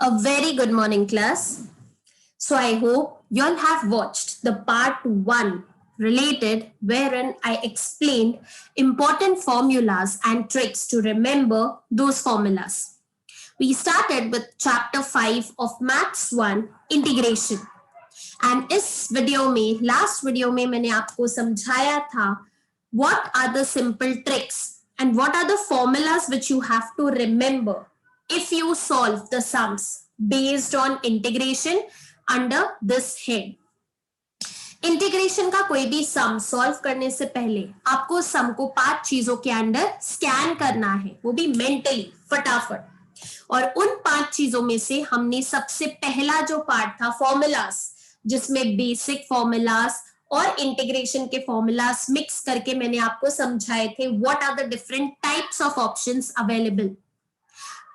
A very good morning, class. So I hope you all have watched the part 1 related wherein I explained important formulas and tricks to remember those formulas. We started with chapter 5 of Maths 1 integration. And इस video में last video में मैंने आपको समझाया था what are the simple tricks and what are the formulas which you have to remember if you solve the sums based on integration under this head. Integration का कोई भी सम सॉल्व करने से पहले आपको सम को 5 चीजों के अंदर स्कैन करना है, वो भी मेंटली फटाफट। और उन 5 चीजों में से हमने सबसे पहला जो पार्ट था फॉर्मूलाज, जिसमें बेसिक फॉर्मूलाज और इंटीग्रेशन के फॉर्मूलाज मिक्स करके मैंने आपको समझाए थे what are the different types of options available.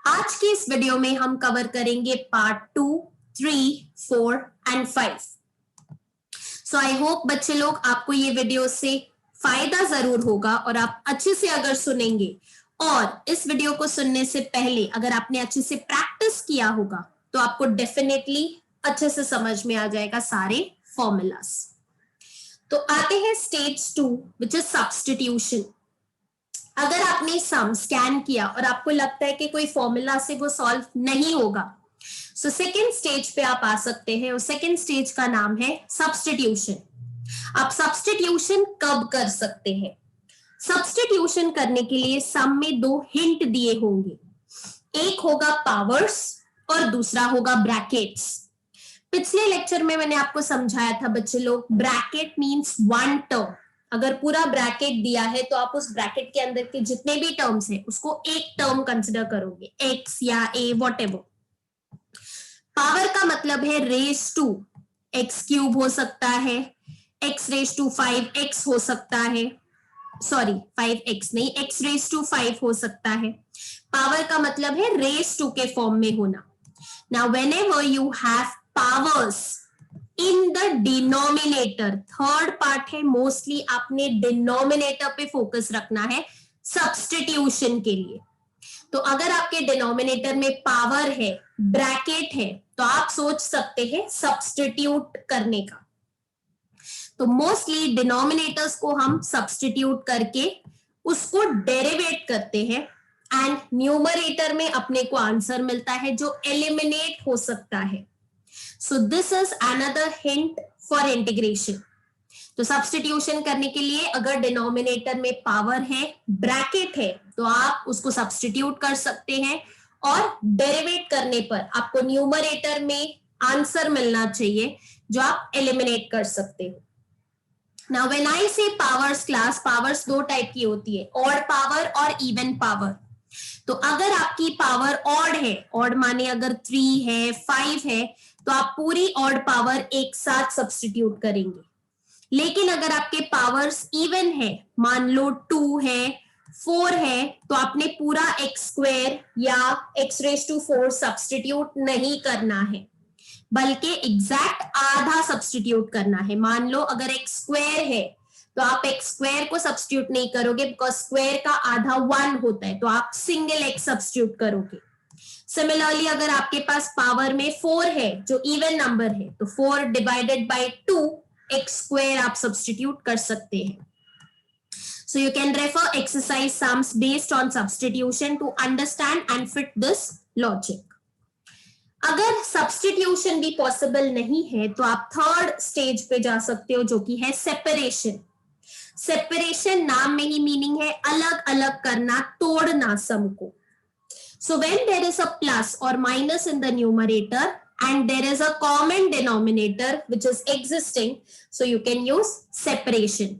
आज की इस वीडियो में हम कवर करेंगे part 2, 3, 4 and 5। So I hope बच्चे लोग आपको ये वीडियो से फायदा जरूर होगा और आप अच्छे से अगर सुनेंगे और इस वीडियो को सुनने से पहले अगर आपने अच्छे से प्रैक्टिस किया होगा तो आपको डेफिनेटली अच्छे से समझ में आ जाएगा सारे फॉर्मूलाज। तो आते हैं स्टेज 2 विच इज सब्स्टिट्यूशन। अगर आपने सम स्कैन किया और आपको लगता है कि कोई फॉर्मूला से वो सॉल्व नहीं होगा, सो सेकेंड स्टेज पे आप आ सकते हैं और सेकेंड स्टेज का नाम है सब्स्टिट्यूशन। आप सब्स्टिट्यूशन कब कर सकते हैं? सब्स्टिट्यूशन करने के लिए सम में 2 हिंट दिए होंगे, एक होगा पावर्स और दूसरा होगा ब्रैकेट्स। पिछले लेक्चर में मैंने आपको समझाया था बच्चे लोग, ब्रैकेट मींस 1 टर्म। अगर पूरा ब्रैकेट दिया है तो आप उस ब्रैकेट के अंदर के जितने भी टर्म्स हैं उसको एक टर्म कंसिडर करोगे, x या a व्हाटएवर। पावर का मतलब है रेस टू, x क्यूब हो सकता है, x रेस टू 5x हो सकता है, सॉरी 5x नहीं, x रेस टू 5 हो सकता है। पावर का मतलब है रेस टू के फॉर्म में होना। Now whenever you have powers in the denominator, third part है, मोस्टली आपने डिनोमिनेटर पे फोकस रखना है सब्स्टिट्यूशन के लिए। तो अगर आपके डिनोमिनेटर में पावर है, ब्रैकेट है, तो आप सोच सकते हैं सब्स्टिट्यूट करने का। तो मोस्टली डिनोमिनेटर्स को हम सब्स्टिट्यूट करके उसको डेरिवेट करते हैं एंड न्यूमरेटर में अपने को आंसर मिलता है जो एलिमिनेट हो सकता है। So this is another hint for integration. तो सब्स्टिट्यूशन करने के लिए अगर डिनोमिनेटर में पावर है, ब्रैकेट है, तो आप उसको सब्स्टिट्यूट कर सकते हैं और डेरिवेट करने पर आपको न्यूमरेटर में आंसर मिलना चाहिए जो आप एलिमिनेट कर सकते हो। Now when I say powers class, powers 2 type की होती है, odd power और even power। तो अगर आपकी पावर ऑड है, ऑड माने अगर 3 है, 5 है, तो आप पूरी ऑड पावर एक साथ सब्स्टिट्यूट करेंगे। लेकिन अगर आपके पावर्स इवन है, मान लो 2 है, 4 है, तो आपने पूरा x स्क्वायर या x रेस टू 4 सब्स्टिट्यूट नहीं करना है, बल्कि एग्जैक्ट आधा सब्स्टिट्यूट करना है। मान लो अगर x स्क्वायर है तो आप x स्क्वायर को सब्स्टिट्यूट नहीं करोगे, बिकॉज स्क्वायर का आधा 1 होता है, तो आप सिंगल x सब्स्टिट्यूट करोगे। सिमिलरली अगर आपके पास पावर में 4 है जो इवन नंबर है, तो 4 डिवाइडेड बाय 2 x स्क्वायर आप सब्स्टिट्यूट कर सकते हैं। So you can refer exercise sums based on substitution to understand and fit this logic. अगर सब्स्टिट्यूशन भी पॉसिबल नहीं है तो आप थर्ड स्टेज पे जा सकते हो, जो कि है सेपरेशन। सेपरेशन नाम में ही मीनिंग है अलग अलग करना, तोड़ना सम को। So when there is a plus or minus in the numerator and there is a common denominator which is existing, so you can use separation.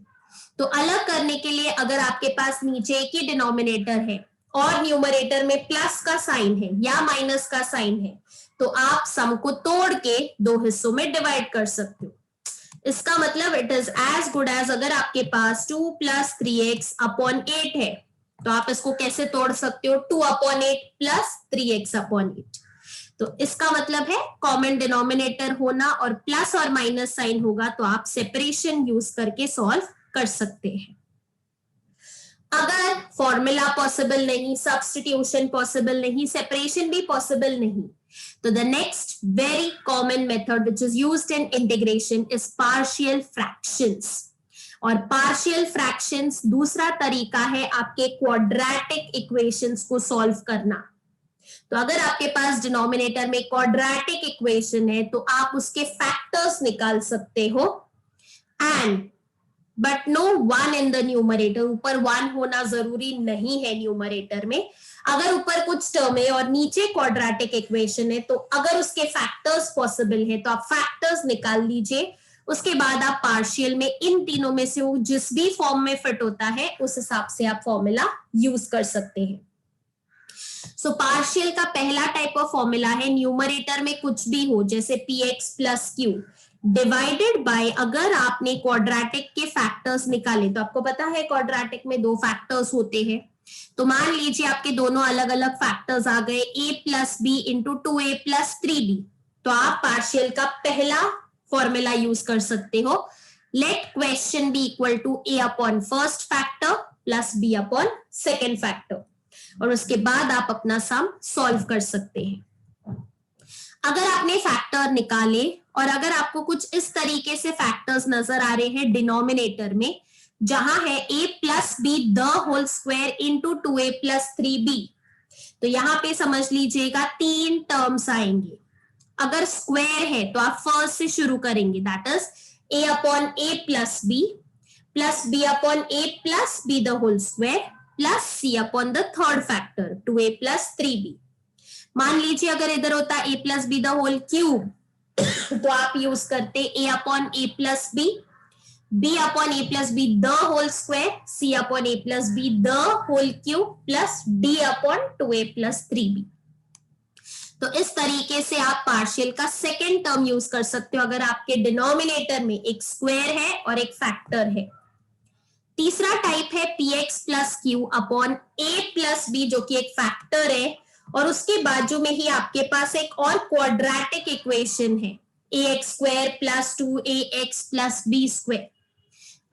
तो अलग करने के लिए अगर आपके पास नीचे एक ही डिनोमिनेटर है और न्यूमरेटर में प्लस का साइन है या माइनस का साइन है, तो आप सम को तोड़ के 2 हिस्सों में डिवाइड कर सकते हो। इसका मतलब it is as good as अगर आपके पास 2 + 3x अपॉन 8 है, तो आप इसको कैसे तोड़ सकते हो? 2 अपॉन 8 प्लस 3x अपॉन 8। तो इसका मतलब है कॉमन डिनोमिनेटर होना और प्लस और माइनस साइन होगा, तो आप सेपरेशन यूज करके सॉल्व कर सकते हैं। अगर फॉर्मूला पॉसिबल नहीं, सब्स्टिट्यूशन पॉसिबल नहीं, सेपरेशन भी पॉसिबल नहीं, तो the next very common method which is used in integration is partial fractions. और पार्शियल फ्रैक्शंस दूसरा तरीका है आपके क्वाड्रेटिक इक्वेशंस को सॉल्व करना। तो अगर आपके पास डिनोमिनेटर में क्वाड्रेटिक इक्वेशन है तो आप उसके फैक्टर्स निकाल सकते हो, and but no one in the numerator. ऊपर वन होना जरूरी नहीं है न्यूमरेटर में। अगर ऊपर कुछ टर्म है और नीचे क्वाड्रेटिक इक्वेशन है तो अगर उसके फैक्टर्स पॉसिबल है तो आप फैक्टर्स निकाल लीजिए। उसके बाद आप पार्शियल में इन तीनों में से जिस भी फॉर्म में फिट होता है उस हिसाब से आप फॉर्मूला यूज कर सकते हैं। सो पार्शियल का पहला टाइप ऑफ फॉर्मूला है न्यूमरेटर में कुछ भी हो, जैसे px plus Q divided by, अगर आपने क्वाड्रेटिक के फैक्टर्स निकाले तो आपको पता है क्वाड्रेटिक में दो फैक्टर्स होते हैं। तो मान लीजिए आपके दोनों अलग अलग फैक्टर्स आ गए, a plus B into 2a plus 3b। तो आप पार्शियल का पहला फॉर्मूला यूज कर सकते हो, let question B equal to a upon first factor plus b upon second factor, और उसके बाद आप अपना सम सॉल्व कर सकते हैं। अगर आपने फैक्टर निकाले और अगर आपको कुछ इस तरीके से फैक्टर्स नजर आ रहे हैं डिनोमिनेटर में, जहां है a plus B the whole square into 2a plus 3b, तो यहां पे समझ लीजिएगा तीन टर्म्स आएंगे। अगर स्क्वायर है तो आप फर्स्ट से शुरू करेंगे, that is a upon a plus b upon a plus b the whole square plus c upon the third factor 2a plus 3b। मान लीजिए अगर इधर होता a plus B the whole cube तो आप यूज करते a upon a plus b upon a plus B the whole square, c upon a plus b the whole cube plus d upon 2a plus 3b। तो इस तरीके से आप partial का second term use कर सकते हो अगर आपके डिनोमिनेटर में एक स्क्वायर है और एक फैक्टर है। तीसरा टाइप है px plus Q upon a plus B, जो कि एक फैक्टर है, और उसके बाजू में ही आपके पास एक और क्वाड्रेटिक इक्वेशन है ax square plus 2ax plus B square.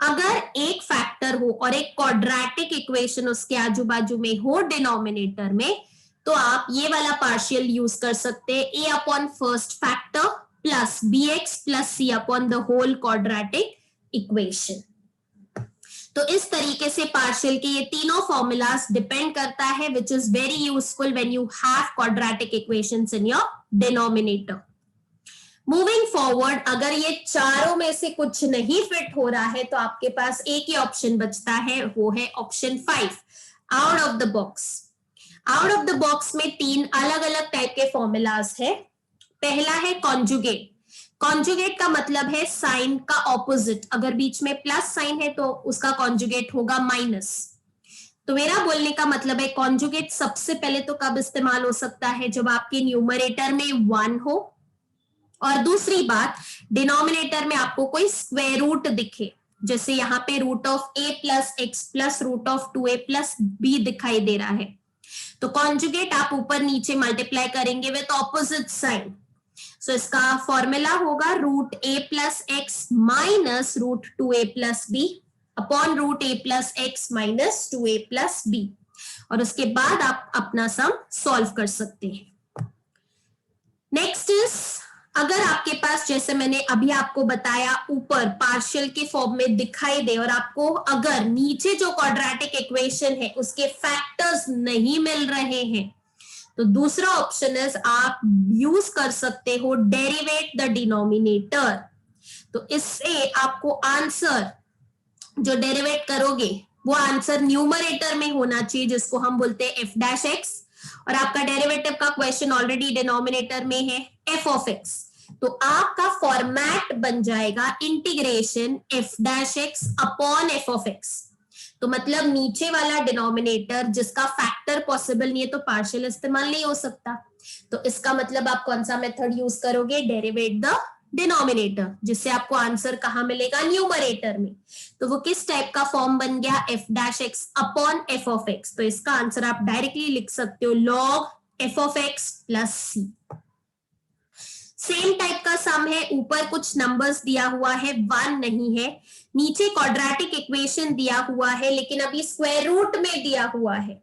अगर एक फैक्टर हो और एक क्वाड्रेटिक इक्वेशन उसके आजू बाजू में हो डिनोमिनेटर में, तो आप ये वाला पार्शियल यूज कर सकते हैं, a upon first factor plus bx plus c upon the whole quadratic equation. तो इस तरीके से पार्शियल के ये तीनों फॉर्मूलाज डिपेंड करता है, which is very useful when you have quadratic equations in your denominator. Moving forward, अगर ये चारों में से कुछ नहीं फिट हो रहा है तो आपके पास एक ही ऑप्शन बचता है, वो है option 5, out of the box. Out of the box में तीन अलग अलग टाइप के फॉर्मूलाज है। पहला है कॉन्जुगेट। कॉन्जुगेट का मतलब है साइन का ऑपोजिट, अगर बीच में प्लस साइन है तो उसका कॉन्जुगेट होगा माइनस। तो मेरा बोलने का मतलब है कॉन्जुगेट सबसे पहले तो कब इस्तेमाल हो सकता है, जब आपके न्यूमरेटर में 1 हो, और दूसरी बात डिनोमिनेटर में आपको कोई स्क्वायर रूट दिखे, जैसे यहाँ पे root of a plus X plus root of 2a plus b दिखाई दे रहा है। तो कॉन्जुगेट आप ऊपर नीचे मल्टीप्लाई करेंगे विद ऑपोजिट साइन। सो इसका फॉर्मूला होगा root a plus X minus root 2a plus B upon root a plus X minus 2a plus B, और उसके बाद आप अपना सम सॉल्व कर सकते हैं। नेक्स्ट इज, अगर आपके पास जैसे मैंने अभी आपको बताया ऊपर पार्शियल के फॉर्म में दिखाई दे और आपको अगर नीचे जो क्वाड्रेटिक इक्वेशन है उसके फैक्टर्स नहीं मिल रहे हैं, तो दूसरा ऑप्शन है आप यूज कर सकते हो डेरिवेट द डिनोमिनेटर। तो इससे आपको आंसर जो डेरिवेट करोगे वो आंसर न्यूमरेटर में होना चाहिए, जिसको हम बोलते हैं f डैश x, और आपका डेरिवेटिव का क्वेश्चन ऑलरेडी डिनोमिनेटर में है f ऑफ x। तो आपका फॉर्मेट बन जाएगा integration f dash x upon f of x। तो मतलब नीचे वाला डिनोमिनेटर जिसका फैक्टर पॉसिबल नहीं है तो पार्शियल इस्तेमाल नहीं हो सकता। तो इसका मतलब आप कौन सा मेथड यूज करोगे, डेरिवेट द डिनोमिनेटर, जिससे आपको आंसर कहां मिलेगा, न्यूमरेटर में। तो वो किस टाइप का फॉर्म बन गया, f dash x upon f of x। तो इसका आंसर आप डायरेक्टली लिख सकते हो log f of x plus c। Same type का सम है, ऊपर कुछ नंबर्स दिया हुआ है, 1 नहीं है, नीचे क्वाड्रेटिक इक्वेशन दिया हुआ है लेकिन अभी स्क्वायर रूट में दिया हुआ है,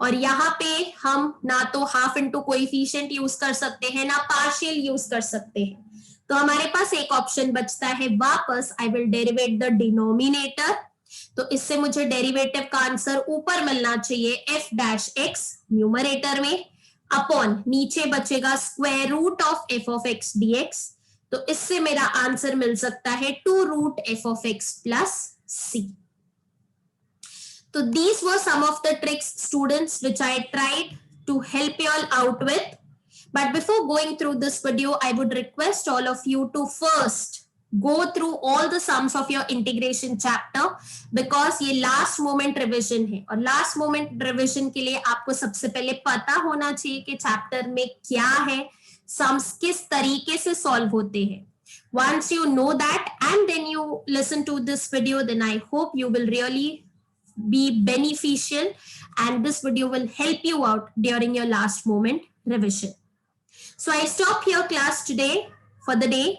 और यहाँ पे हम ना तो हाफ इंटू कोएफिशिएंट यूज कर सकते हैं ना पार्शियल यूज कर सकते हैं, तो हमारे पास एक ऑप्शन बचता है वापस, I will derivate the denominator, तो इससे मुझे डेरिवेटिव का आंसर ऊपर मिलना चाहिए एफ डैश एक्स न्यूमरेटर में, अपॉन नीचे बचेगा square root of F of X DX, तो इससे मेरा आंसर मिल सकता है 2 root F of X plus C. So these were some of the tricks, students, which I tried to help you all out with. But before going through this video, I would request all of you to first go through all the sums of your integration chapter, because ये last moment revision है, और last moment revision के लिए आपको सबसे पहले पता होना चाहिए कि chapter में क्या है, sums किस तरीके से solve होते हैं. Once you know that and then you listen to this video, then I hope you will really be beneficial and this video will help you out during your last moment revision. So I stop here class today for the day,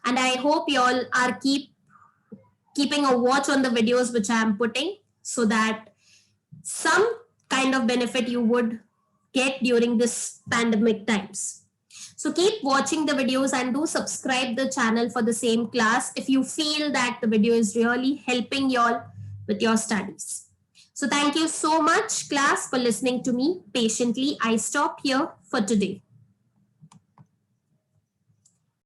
and I hope you all are keeping a watch on the videos which I am putting, so that some kind of benefit you would get during this pandemic times. So keep watching the videos and do subscribe the channel for the same class if you feel that the video is really helping you all with your studies. So thank you so much class for listening to me patiently. I stop here for today.